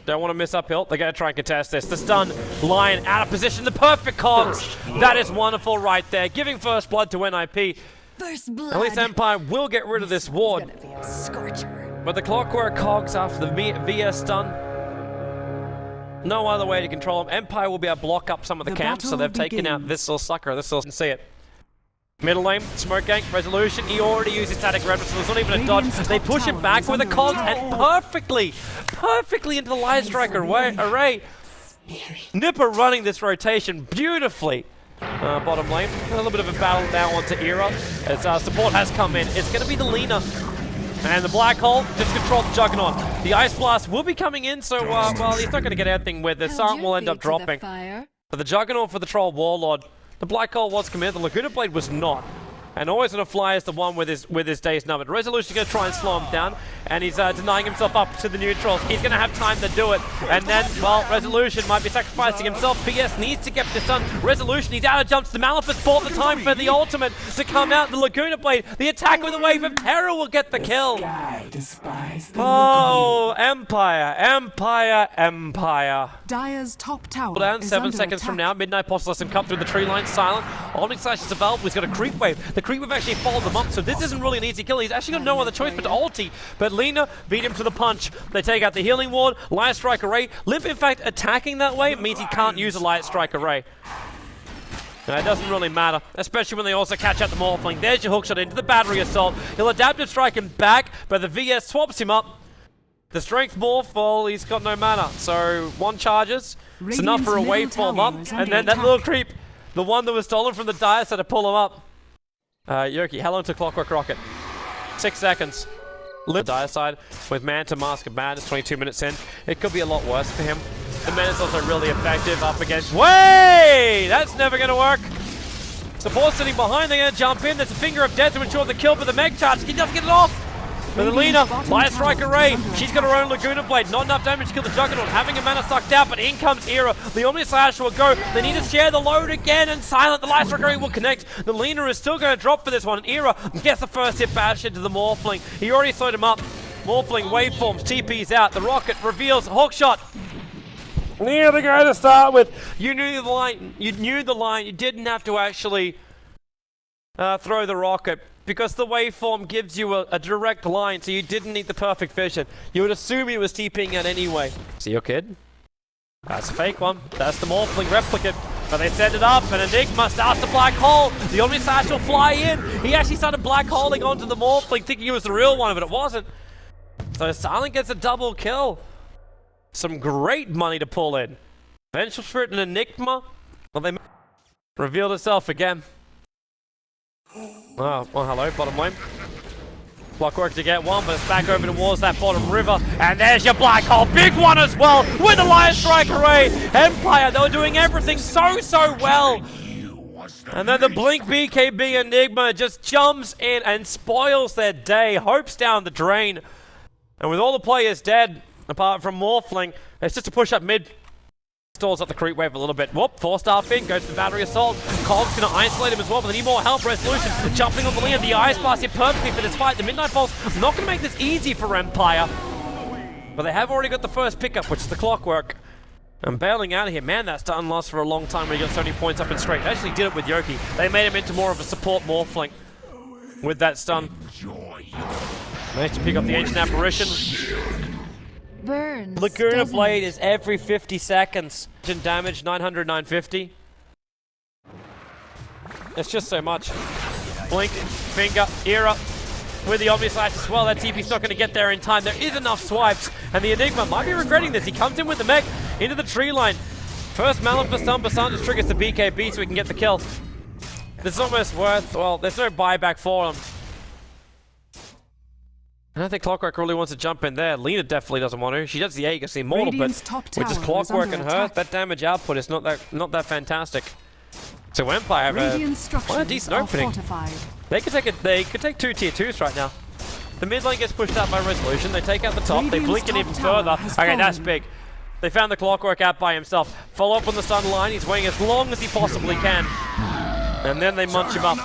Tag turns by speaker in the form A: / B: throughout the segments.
A: Don't want to miss uphill. They're going to try and contest this. The stun, Lion out of position. The perfect cogs. That is wonderful right there. Giving first blood to NIP.
B: First blood.
A: At least Empire will get rid of this ward. But the Clockwork cogs after the VS stun. No other way to control them. Empire will be able to block up some of the camps, so they've taken out this little sucker. This little, see it. Middle lane, smoke gank, resolution. He already used his static remnant, so there's not even a dodge. They push him back with a cogs and perfectly into the Light Striker array. Nipper running this rotation beautifully. Bottom lane, a little bit of a battle now onto Era as support has come in. It's going to be the Lina. And the Black Hole just controls the Juggernaut. The Ice Blast will be coming in, so, well, he's not going to get anything with this. Sarm will end up dropping. But the Juggernaut for the Troll Warlord. The Black Hole was committed, the Laguna Blade was not. And always going to fly is the one with his days numbered. Resolution's going to try and slow him down, and he's denying himself up to the neutrals. He's going to have time to do it. And then, well, Resolution might be sacrificing himself. BS needs to get this done. Resolution, he's out of jumps. The Malefice bought the time for the ultimate to come out. The Laguna Blade, the attack with a wave of terror will get the kill. Oh, Empire.
B: Dire's top tower
A: Down
B: is
A: 7
B: under
A: seconds
B: attack.
A: from now. Midnight Pulse lets him cut through the tree line silent. Omnic Slash is available. He's got a creep wave. The creep wave actually followed them up, so this isn't really an easy kill. He's actually got no other choice but to ulti. But Lina beat him to the punch. They take out the healing ward. Light Strike Array. Limp, in fact, attacking that way means he can't use a Light Strike Array. Now, it doesn't really matter, especially when they also catch out the Morphling. There's your hookshot into the battery assault. He'll adaptive strike him back, but the VS swaps him up. The strength morph, well, he's got no mana. So, one charges. It's enough for a waveform up. And then that little creep, the one that was stolen from the Dire, had to pull him up. Yoki, how long to Clockwork Rocket? 6 seconds. Dire side with Manta, Mask of Madness, 22 minutes in. It could be a lot worse for him. The Menace also really effective up against... Way! That's never going to work. Support sitting behind, they're going to jump in. There's a Finger of Death to ensure the kill, but the Meg charge, he doesn't get it off. But the Lina, Light Strike Array, she's got her own Laguna Blade. Not enough damage to kill the Juggernaut. Having a mana sucked out, but in comes Era. The Omni Slash will go. They need to share the load again, and Silent, the Light Strike Array will connect. The Lina is still going to drop for this one. And Era gets the first hit bash into the Morphling. He already slowed him up. Morphling waveforms, TP's out. The Rocket reveals Hookshot. Near the guy to start with. You knew the line. You didn't have to actually throw the rocket, because the waveform gives you a direct line, so you didn't need the perfect vision. You would assume he was TPing out anyway. See your kid? That's a fake one. That's the Morphling replicate. But they set it up, and Enigma starts the Black Hole. The Omni Slash will fly in. He actually started Black Holing onto the Morphling, thinking it was the real one, but it wasn't. So Silent gets a double kill. Some great money to pull in. Vengeful Spirit and Enigma. Well, they revealed itself again. Oh, well, hello, bottom lane. Clockwork to get one, but it's back over towards that bottom river. And there's your Black Hole. Big one as well with the Lion Strike Array. Empire, they were doing everything so well. And then the Blink BKB Enigma just jumps in and spoils their day. Hope's down the drain. And with all the players dead, apart from Morphling, it's just a push up mid. Stalls up the creep wave a little bit. Whoop, 4-star Finn goes to the battery assault. Cold's gonna isolate him as well, but they need more help. Resolution jumping on the Liam. The Ice Blast here perfectly for this fight. The Midnight Pulse not gonna make this easy for Empire. But they have already got the first pickup, which is the Clockwork. And bailing out of here. Man, that stun lost for a long time when he got so many points up in straight. They actually did it with Yoki. They made him into more of a support Morphling with that stun. Managed to pick up the Ancient Apparition.
B: Burns,
A: Laguna Blade is every 50 seconds. Damage 900, 950. It's just so much. Blink, Finger, Era with the Omni Slash as well. That TP's not going to get there in time. There is enough swipes, and the Enigma might be regretting this. He comes in with the mech into the tree line. First Malefice stun, Basan just triggers the BKB so he can get the kill. This is almost worth, well, there's no buyback for him. I don't think Clockwork really wants to jump in there. Lina definitely doesn't want to. She does the Aegis Immortal, but with just Clockwork and her, that damage output is not that fantastic. So Empire have a decent opening. They could take 2 tier 2s right now. The mid lane gets pushed out by Resolution. They take out the top. They blink it even further. Okay, that's big. They found the Clockwork out by himself. Follow up on the stun line. He's waiting as long as he possibly can, and then they munch him up.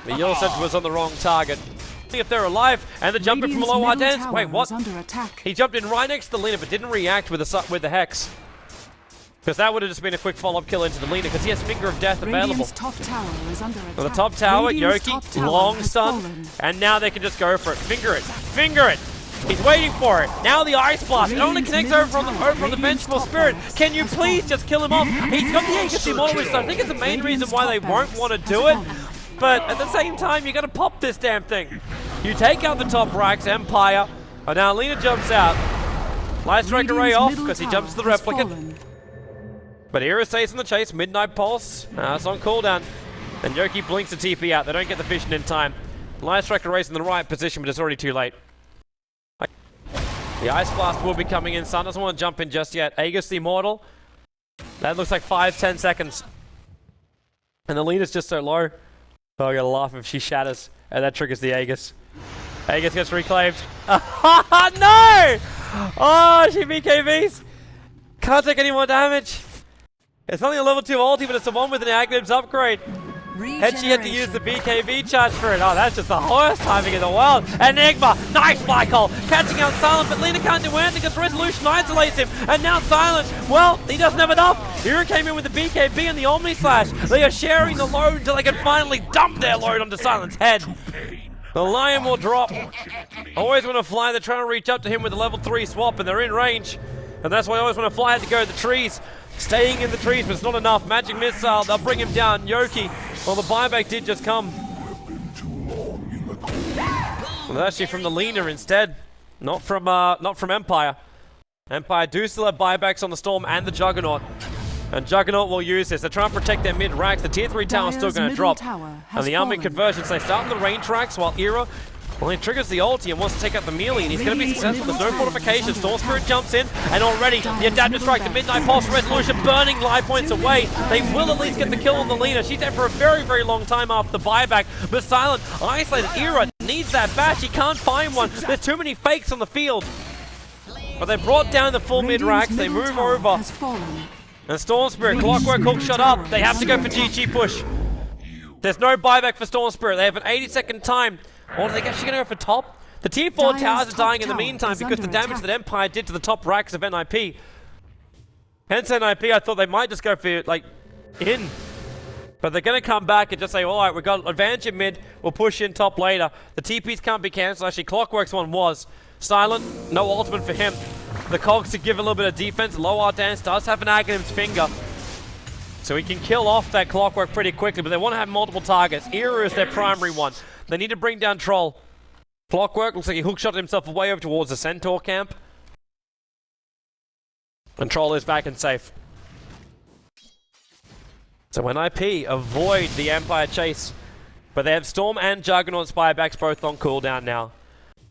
A: The Yellow Sentry was on the wrong target. if they're alive, and the jumper from low dance. Wait, what?
B: Under attack.
A: He jumped in right next to the Lina, but didn't react with the Hex. Because that would have just been a quick follow-up kill into the Lina, because he has Finger of Death available.
B: Radiant's top tower is under attack.
A: On the top tower,
B: Radiant's
A: Yoki,
B: top tower
A: long
B: has
A: stun,
B: fallen.
A: and now they can just go for it. Finger it! Finger it! He's waiting for it. Now the Ice Blast. It only connects over on the Vengeful Spirit. Can you please just kill him off? He's got the Agency model, which I think is the main reason why they won't want to do it. But at the same time, you got to pop this damn thing. You take out the top racks, Empire, and now Lina jumps out. Light Strike Array off because he jumps to the Replicant. But Era stays in the chase. Midnight Pulse. It's on cooldown. And Yoki blinks the TP out. They don't get the vision in time. Light Strike Array's in the right position, but it's already too late. The Ice Blast will be coming in. Sun doesn't want to jump in just yet. Aegis the Immortal. That looks like 5-10 seconds. And the lead is just so low. Oh, I gotta laugh if she shatters. And that triggers the Aegis. Aegis gets reclaimed. No! Oh, she BKBs. Can't take any more damage. It's only a level 2 ulti, but it's the one with an Agnib's upgrade. And she had to use the BKB charge for it. Oh, that's just the worst timing in the world. Enigma, nice black hole, catching out Silent, but Lina can't do anything because Resolution isolates him. And now Silent, well, he doesn't have enough. Hero came in with the BKB and the Omni Slash. They are sharing the load until they can finally dump their load onto Silent's head. The Lion will drop. Always want to fly, they're trying to reach up to him with a level 3 swap, and they're in range. And that's why I always want to fly to go to the trees. Staying in the trees, but it's not enough. Magic Missile, they'll bring him down. Yoki, well, the buyback did just come. Well, actually from the Lina instead. Not from Empire. Empire do still have buybacks on the Storm and the Juggernaut. And Juggernaut will use this. They're trying to protect their mid-racks. The tier 3 tower is still going to drop. And the army conversions, they start in the range racks while Era, well, he triggers the ulti and wants to take out the melee, and he's going to be successful. There's no fortification. Storm Spirit jumps in, and already the Adaptive Strike, the Midnight Pulse, Resolution burning life points away. They will at least get the kill on the Lina. She's dead for a very, very long time after the buyback. But Silent, isolated Era, needs that bash. He can't find one. There's too many fakes on the field. But they brought down the full mid-racks. They move over. And Storm Spirit, Clockwork Hook shot up. They have to go for GG push. There's no buyback for Storm Spirit. They have an 80-second time. Or are they actually going to go for top? The tier 4 towers are dying in the meantime because the damage that Empire did to the top racks of NIP. Hence NIP, I thought they might just go for, like, in. But they're going to come back and just say, alright, we've got advantage in mid, we'll push in top later. The TPs can't be cancelled. Actually, Clockwork's one was. Silent, no ultimate for him. The Cogs to give a little bit of defense. Low Art Dance does have an Aghanim's Finger. So he can kill off that Clockwork pretty quickly, but they want to have multiple targets. Era is their primary one. They need to bring down Troll. Clockwork looks like he hookshot himself away over towards the Centaur camp. And Troll is back and safe. So NIP avoid the Empire chase. But they have Storm and Juggernaut's buybacks both on cooldown now.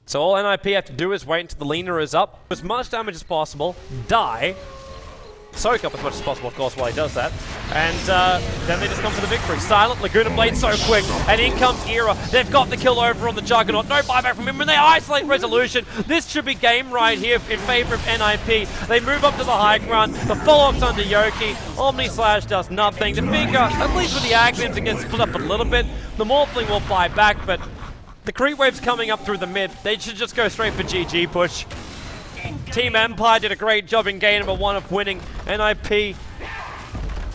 A: So all NIP have to do is wait until the Lina is up. As much damage as possible. Die. Soak up as much as possible, of course, while he does that. And then they just come for the victory. Silent, Laguna Blade so quick. And in comes Era. They've got the kill over on the Juggernaut. No buyback from him, and they isolate Resolution. This should be game right here in favor of NIP. They move up to the high ground. The follow-up's under Yoki. Omni Slash does nothing. The Finger, at least with the Aghanim's, it gets split up a little bit. The Morphling will buy back, but the creep wave's coming up through the mid. They should just go straight for GG push. Team Empire did a great job in game number 1 of winning. NIP,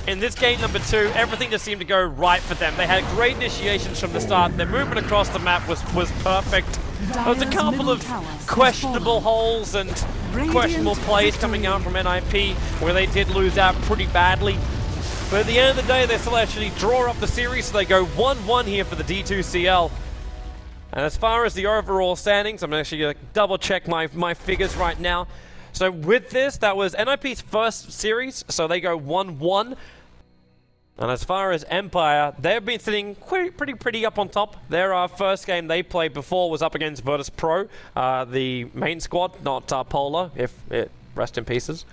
A: in this game number 2, everything just seemed to go right for them. They had great initiations from the start. Their movement across the map was perfect. There was a couple of questionable holes and questionable plays coming out from NIP where they did lose out pretty badly. But at the end of the day, they still actually draw up the series, so they go 1-1 here for the D2CL. And as far as the overall standings, I'm actually going to double check my figures right now. So with this, that was NIP's first series, so they go 1-1. And as far as Empire, they've been sitting pretty up on top. Their first game they played before was up against Virtus Pro, the main squad, not Polar, if it rest in pieces.